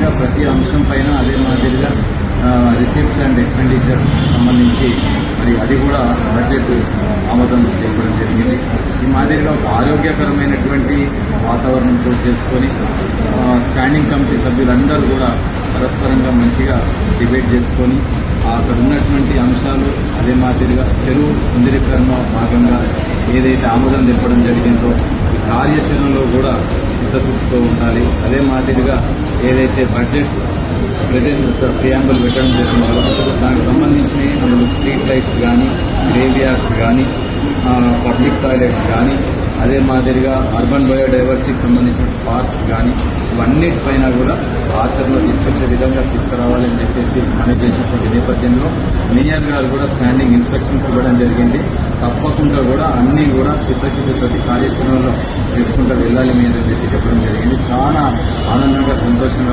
మాదిరిగా ప్రతి అంశం పైన అదే మాదిరిగా రిసీప్ట్స్ అండ్ ఎక్స్పెండిచర్ సంబంధించి మరి అది కూడా బడ్జెట్ ఆమోదం తెలపడం జరిగింది. ఈ మాదిరిగా ఒక ఆరోగ్యకరమైనటువంటి వాతావరణం చోటు చేసుకొని స్టాండింగ్ కమిటీ సభ్యులందరూ కూడా పరస్పరంగా మంచిగా డిబేట్ చేసుకొని అక్కడ ఉన్నటువంటి అంశాలు అదే మాదిరిగా చెరువు సుందరీకరణ భాగంగా ఏదైతే ఆమోదం తెలపడం జరిగిందో కార్యాచరణలో కూడా చిత్తశుద్ధితో ఉండాలి. అదే మాదిరిగా ఏదైతే బడ్జెట్ ప్రజెంట్ ప్రియాంబుల్ పెట్టడం జరిగిందో దానికి సంబంధించిన అందులో స్ట్రీట్ లైట్స్ కానీ, గ్రేవ్ యార్డ్స్ కానీ, పబ్లిక్ టాయిలెట్స్ కానీ, అదే మాదిరిగా అర్బన్ బయోడైవర్సిటీకి సంబంధించిన పార్క్స్ కానీ ఇవన్నిటిపైన కూడా ఆచరణలో తీసుకొచ్చే విధంగా తీసుకురావాలని చెప్పేసి మనం చేసినటువంటి నేపథ్యంలో మేయర్ గారు కూడా స్టాండింగ్ ఇన్స్ట్రక్షన్స్ ఇవ్వడం జరిగింది. తప్పకుండా కూడా అన్ని కూడా చిత్తశుద్ధి ప్రతి కార్యాచరణలో చేసుకుంటూ వెళ్ళాలి మీద చెప్పడం జరిగింది. చాలా ఆనందంగా సంతోషంగా